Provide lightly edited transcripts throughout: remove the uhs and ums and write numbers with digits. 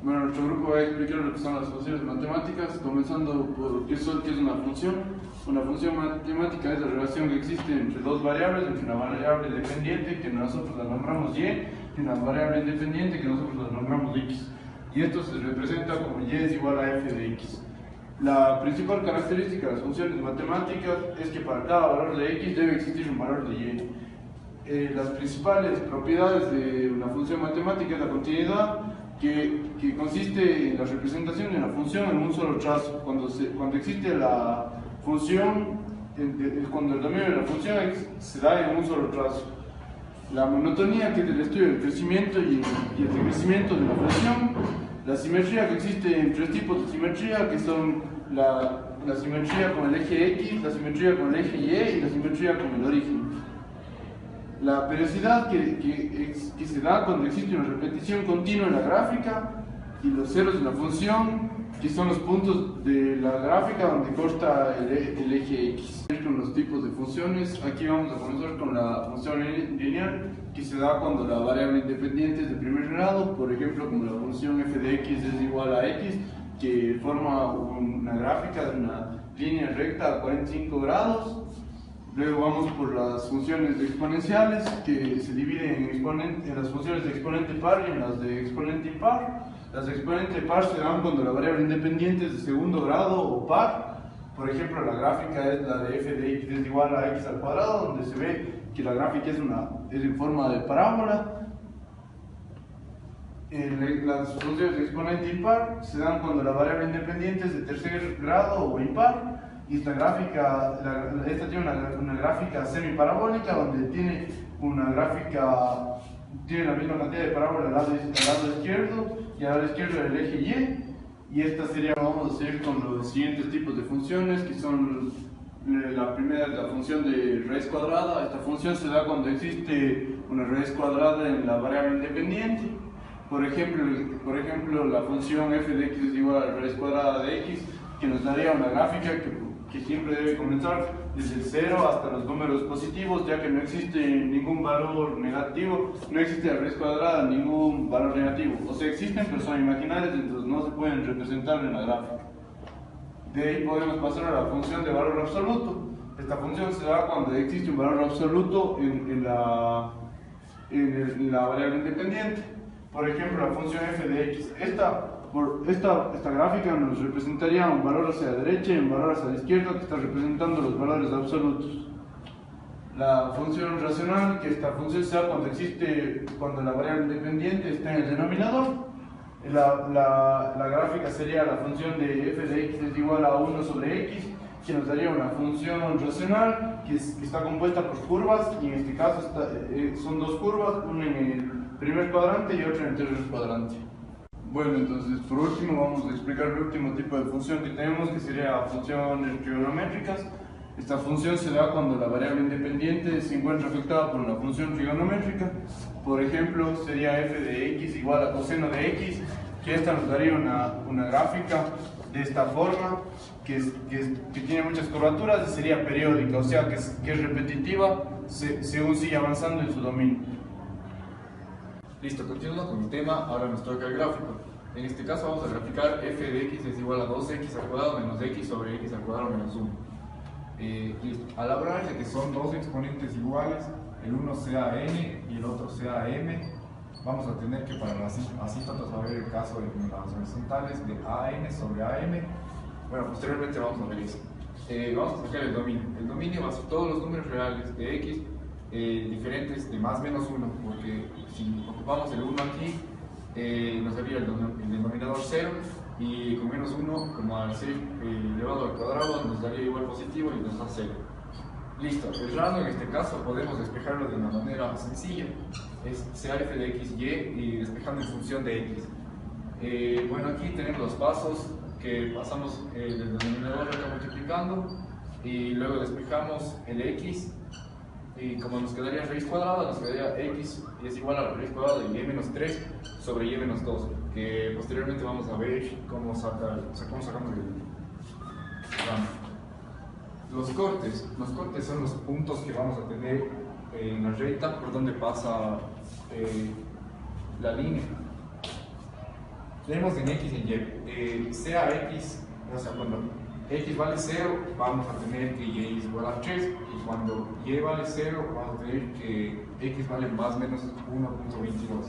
Bueno, nuestro grupo va a explicar lo que son las funciones matemáticas, comenzando por qué es una función. Una función matemática es la relación que existe entre dos variables, entre una variable dependiente que nosotros la nombramos y una variable independiente que nosotros la nombramos x. Y esto se representa como y es igual a f de x. La principal característica de las funciones matemáticas es que para cada valor de x debe existir un valor de y. Las principales propiedades de una función matemática es la continuidad, que consiste en la representación de una función en un solo trazo. Cuando existe la función, cuando el dominio de la función se da en un solo trazo. La monotonía, que es el estudio del crecimiento y el decrecimiento de la función. La simetría, que existe en tres tipos de simetría, que son la simetría con el eje x, la simetría con el eje y la simetría con el origen. La periodicidad, que se da cuando existe una repetición continua en la gráfica, y los ceros de la función, que son los puntos de la gráfica donde corta el eje x. Con los tipos de funciones, aquí vamos a comenzar con la función lineal, que se da cuando la variable independiente es de primer grado, por ejemplo, como la función f de x es igual a x, que forma una gráfica de una línea recta a 45 grados. Luego vamos por las funciones exponenciales, que se dividen en las funciones de exponente par y en las de exponente impar. Las de exponente par se dan cuando la variable independiente es de segundo grado o par. Por ejemplo, la gráfica es la de f de x es igual a x al cuadrado, donde se ve que la gráfica es en forma de parábola. Las funciones de exponente impar se dan cuando la variable independiente es de tercer grado o impar. Y esta tiene una gráfica semiparabólica, donde tiene la misma cantidad de parábola al lado izquierdo, y al lado izquierdo el eje y. Y esta sería, vamos a hacer con los siguientes tipos de funciones, que son la primera es la función de raíz cuadrada. Esta función se da cuando existe una raíz cuadrada en la variable independiente. Por ejemplo, la función f de x es igual a la raíz cuadrada de x, que nos daría una gráfica que siempre debe comenzar desde el 0 hasta los números positivos, ya que no existe ningún valor negativo, no existe la raíz cuadrada, ningún valor negativo. O sea, existen, pero son imaginarias, entonces no se pueden representar en la gráfica. De ahí podemos pasar a la función de valor absoluto. Esta función se da cuando existe un valor absoluto en la variable independiente. Por ejemplo, la función f de x. Esta gráfica nos representaría un valor hacia la derecha y un valor hacia la izquierda, que está representando los valores absolutos. La función racional, que esta función se da cuando la variable independiente está en el denominador. La gráfica sería la función de f de x es igual a 1 sobre x, que nos daría una función racional que está compuesta por curvas, y en este caso son dos curvas, una en el primer cuadrante y otra en el tercer cuadrante. Bueno, entonces por último vamos a explicar el último tipo de función que tenemos, que sería funciones trigonométricas. Esta función se da cuando la variable independiente se encuentra afectada por una función trigonométrica. Por ejemplo, sería f de x igual a coseno de x, que esta nos daría una gráfica de esta forma, que tiene muchas curvaturas y sería periódica, o sea que es repetitiva según sigue avanzando en su dominio. Listo, continuando con el tema, ahora nos toca el gráfico. En este caso vamos a graficar f de x es igual a 2x al cuadrado menos x sobre x al cuadrado menos 1. Listo. Al hablar de que son dos exponentes iguales, el uno sea n y el otro sea m, vamos a tener que para las asíntotas va a ver el caso de las horizontales de an sobre am. Bueno, posteriormente vamos a ver eso. Vamos a sacar el dominio. El dominio va a ser todos los números reales de x diferentes de más menos 1, porque si ocupamos el 1 aquí, nos daría el denominador 0, y con menos 1, como al ser elevado al cuadrado, nos daría igual positivo y nos da 0. Listo, el rango en este caso podemos despejarlo de una manera sencilla, es sea f de x y despejando en función de x. Bueno, aquí tenemos los pasos que pasamos del denominador acá multiplicando, y luego despejamos el x. Y como nos quedaría raíz cuadrada, nos quedaría x es igual a la raíz cuadrada de y menos 3 sobre y menos 2, que posteriormente vamos a ver cómo sacamos el rango. Los cortes son los puntos que vamos a tener en la recta por donde pasa la línea. Tenemos en x y en y, sea x, o sea, cuando x vale 0, vamos a tener que y es igual a 3, y cuando y vale 0, vamos a tener que x vale más o menos 1.22.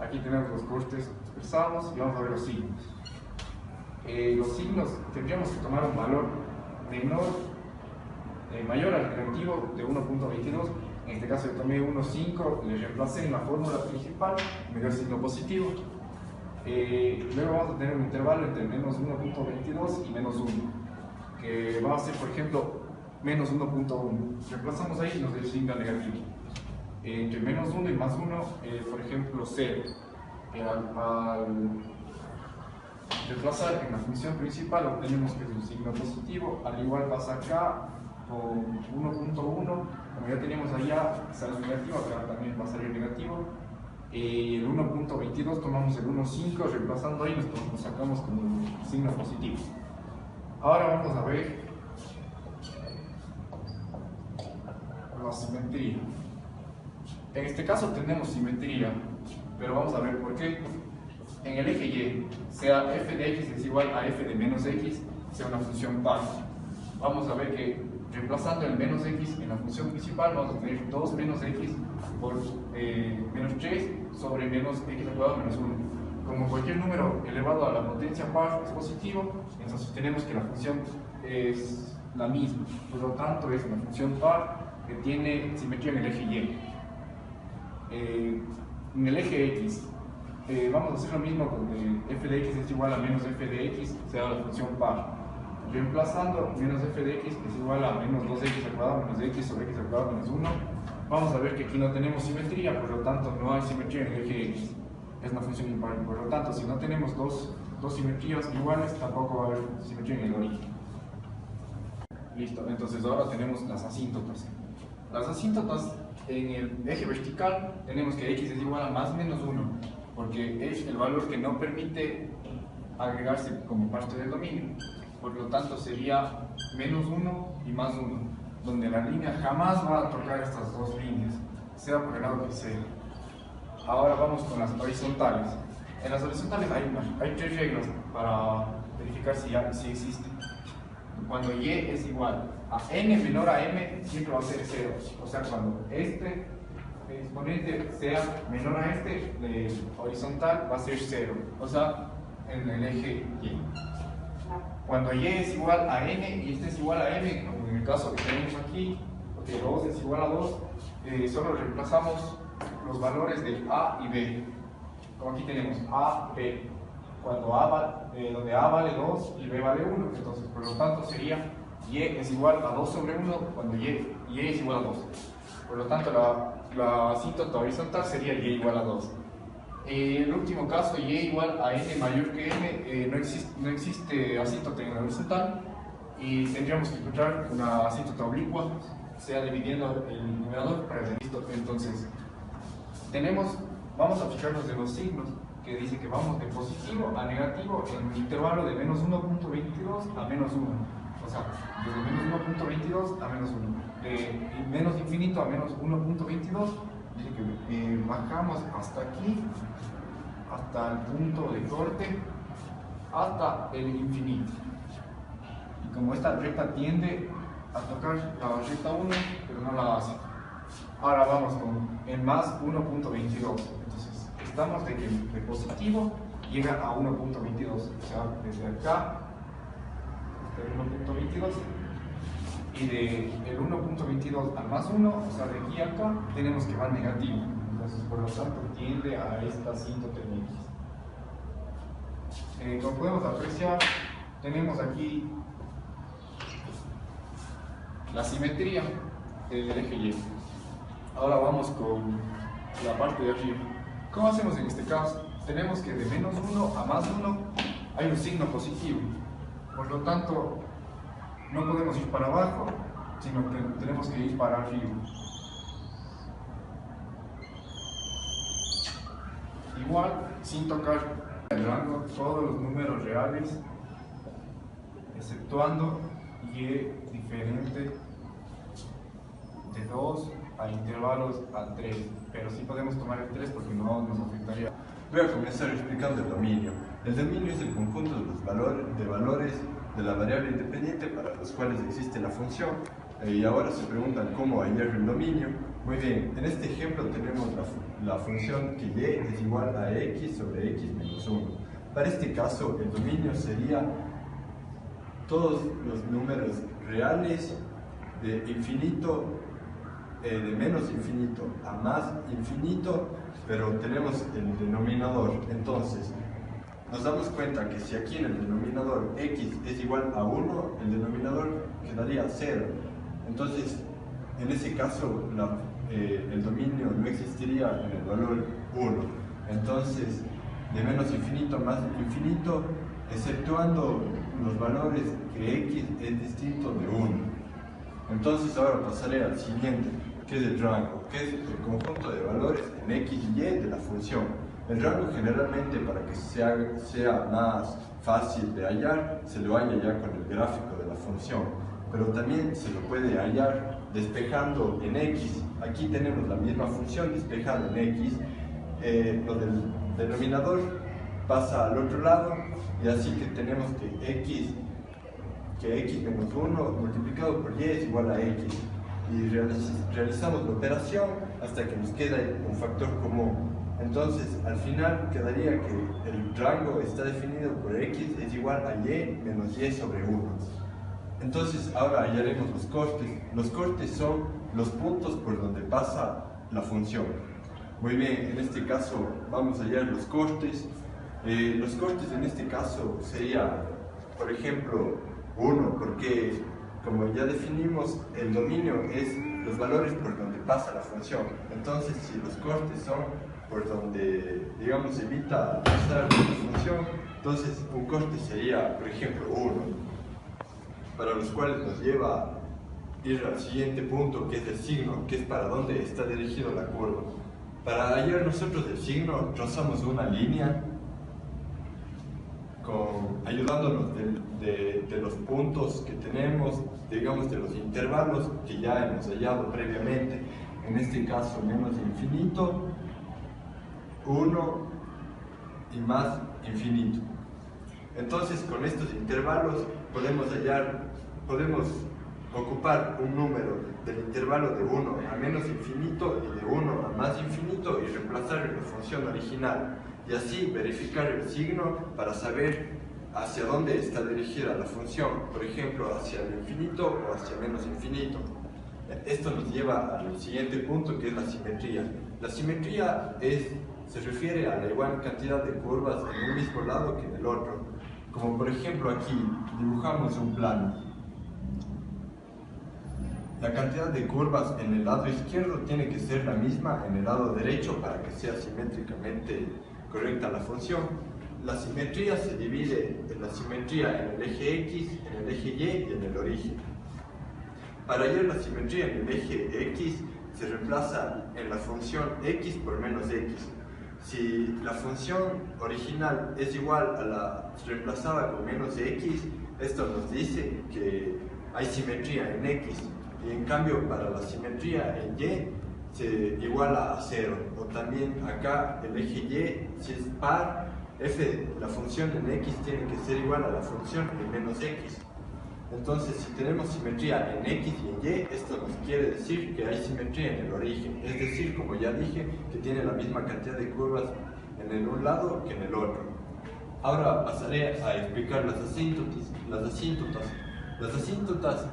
Aquí tenemos los costes expresados y vamos a ver los signos. Los signos tendríamos que tomar un valor mayor al negativo de 1.22. En este caso yo tomé 1.5, le reemplacé en la fórmula principal, me dio el signo positivo. Luego vamos a tener un intervalo entre menos 1.22 y menos 1, que va a ser, por ejemplo, menos 1.1. Reemplazamos ahí y nos da el signo negativo. Entre menos 1 y más 1, por ejemplo, 0. Al reemplazar en la función principal obtenemos que es un signo positivo. Al igual pasa acá con 1.1, como ya teníamos allá, sale negativo, acá también va a salir negativo. El 1.22 tomamos el 1.5, reemplazando ahí nos sacamos como un signo positivo. Ahora vamos a ver la simetría. En este caso tenemos simetría, pero vamos a ver por qué. En el eje y, sea f de x es igual a f de menos x, sea una función par. Vamos a ver que reemplazando el menos x en la función principal vamos a tener 2 menos x por menos 3 sobre menos x al cuadrado menos 1. Como cualquier número elevado a la potencia par es positivo, entonces tenemos que la función es la misma. Por lo tanto es una función par que tiene simetría en el eje y. En el eje x vamos a hacer lo mismo donde f de x es igual a menos f de x, sea la función par. Reemplazando menos f de x es igual a menos 2x al cuadrado menos x sobre x al cuadrado menos 1, vamos a ver que aquí no tenemos simetría, por lo tanto no hay simetría en el eje x, es una función impar. Por lo tanto, si no tenemos dos simetrías iguales, tampoco va a haber simetría en el origen. Listo, entonces ahora tenemos las asíntotas. Las asíntotas en el eje vertical tenemos que x es igual a más menos 1, porque es el valor que no permite agregarse como parte del dominio. Por lo tanto sería menos 1 y más 1, donde la línea jamás va a tocar estas dos líneas, sea por el lado que sea. Ahora vamos con las horizontales. En las horizontales hay tres reglas para verificar si existe. Cuando y es igual a n menor a m, siempre va a ser 0. O sea, cuando este exponente sea menor a este, horizontal va a ser 0. O sea, en el eje y. Cuando y es igual a n y este es igual a m, como en el caso que tenemos aquí, porque 2 es igual a 2, solo reemplazamos los valores de a y b. Como aquí tenemos a, b. Cuando donde a vale 2 y b vale 1, entonces por lo tanto sería y es igual a 2 sobre 1 cuando y es igual a 2. Por lo tanto la asíntota horizontal sería y igual a 2. El último caso, y igual a n mayor que m, no existe asíntota en la horizontal y tendríamos que encontrar una asíntota oblicua, sea dividiendo el numerador para el listo. Entonces, vamos a fijarnos de los signos que dice que vamos de positivo a negativo en un intervalo de menos 1.22 a menos 1. O sea, desde menos 1.22 a menos 1. De menos infinito a menos 1.22. Dice que bajamos hasta aquí, hasta el punto de corte, hasta el infinito. Y como esta recta tiende a tocar la recta 1, pero no la hace. Ahora vamos con el más 1.22. Entonces, estamos de que de positivo llega a 1.22. O sea, desde acá hasta el 1.22. Y del 1.22 al más 1, o sea, de aquí a acá, tenemos que va negativo. Entonces, por lo tanto, tiende a esta asíntota en x. Como podemos apreciar, tenemos aquí la simetría del eje y. Ahora vamos con la parte de arriba. ¿Cómo hacemos en este caso? Tenemos que de menos 1 a más 1 hay un signo positivo. Por lo tanto, no podemos ir para abajo, sino que tenemos que ir para arriba. Igual, sin tocar el rango, todos los números reales, exceptuando y diferente de 2 a intervalos a 3, pero sí podemos tomar el 3 porque no nos afectaría. Voy a comenzar explicando el dominio. El dominio es el conjunto de los valores de la variable independiente para los cuales existe la función. Y ahora se preguntan cómo hallar el dominio. Muy bien, en este ejemplo tenemos la función que y es igual a x sobre x menos 1. Para este caso, el dominio sería todos los números reales de infinito, de menos infinito a más infinito, pero tenemos el denominador. Entonces, nos damos cuenta que si aquí en el denominador x es igual a 1, el denominador quedaría 0. Entonces, en ese caso, el dominio no existiría en el valor 1. Entonces, de menos infinito a más infinito, exceptuando los valores que x es distinto de 1. Entonces, ahora pasaré al siguiente, que es el rango, que es el conjunto de valores en x y y de la función. El rango generalmente, para que sea más fácil de hallar, se lo halla ya con el gráfico de la función, pero también se lo puede hallar despejando en x. Aquí tenemos la misma función despejada en x, lo del denominador pasa al otro lado, y así que tenemos que x menos 1 multiplicado por y es igual a x, y realizamos la operación hasta que nos queda un factor común. Entonces, al final quedaría que el rango está definido por x es igual a y menos y sobre 1. Entonces, ahora hallaremos los cortes. Los cortes son los puntos por donde pasa la función. Muy bien, en este caso vamos a hallar los cortes. Los cortes en este caso sería, por ejemplo, 1, porque como ya definimos, el dominio es los valores por donde pasa la función. Entonces, si los cortes son por donde, digamos, evita pasar la función, entonces un corte sería, por ejemplo, 1, para los cuales nos lleva a ir al siguiente punto, que es el signo, que es para dónde está dirigida la curva. Para hallar nosotros el signo, trazamos una línea ayudándonos de los puntos que tenemos, digamos, de los intervalos que ya hemos hallado previamente. En este caso, menos infinito, 1 y más infinito. Entonces, con estos intervalos podemos ocupar un número del intervalo de 1 a menos infinito y de 1 a más infinito y reemplazar en la función original, y así verificar el signo para saber hacia dónde está dirigida la función, por ejemplo, hacia el infinito o hacia menos infinito. Esto nos lleva al siguiente punto, que es la simetría. La simetría se refiere a la igual cantidad de curvas en un mismo lado que en el otro. Como por ejemplo aquí, dibujamos un plano. La cantidad de curvas en el lado izquierdo tiene que ser la misma en el lado derecho para que sea simétricamente correcta la función. La simetría se divide en la simetría en el eje X, en el eje Y y en el origen. Para hallar la simetría en el eje X, se reemplaza en la función X por menos X. Si la función original es igual a la reemplazada con menos X, esto nos dice que hay simetría en X, y en cambio para la simetría en Y se iguala a 0, o también acá el eje Y, si es par, la función en X tiene que ser igual a la función en menos X. Entonces, si tenemos simetría en X y en Y, esto nos quiere decir que hay simetría en el origen, es decir, como ya dije, que tiene la misma cantidad de curvas en el un lado que en el otro. Ahora pasaré a explicar las asíntotas. Las asíntotas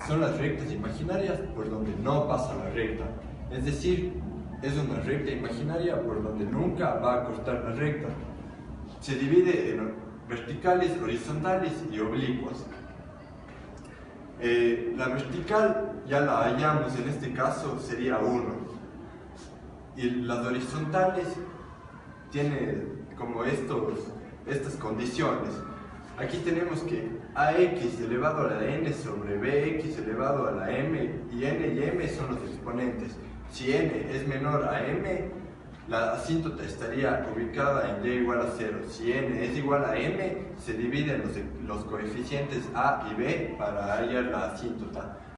son las rectas imaginarias por donde no pasa la recta, es decir, es una recta imaginaria por donde nunca va a cortar la recta. Se divide en verticales, horizontales y oblicuas. La vertical ya la hallamos, en este caso sería 1, y las horizontales tienen como estas condiciones. Aquí tenemos que ax elevado a la n sobre bx elevado a la m, y n y m son los exponentes. Si n es menor a m, la asíntota estaría ubicada en y igual a 0. Si n es igual a m, se dividen los coeficientes a y b para hallar la asíntota.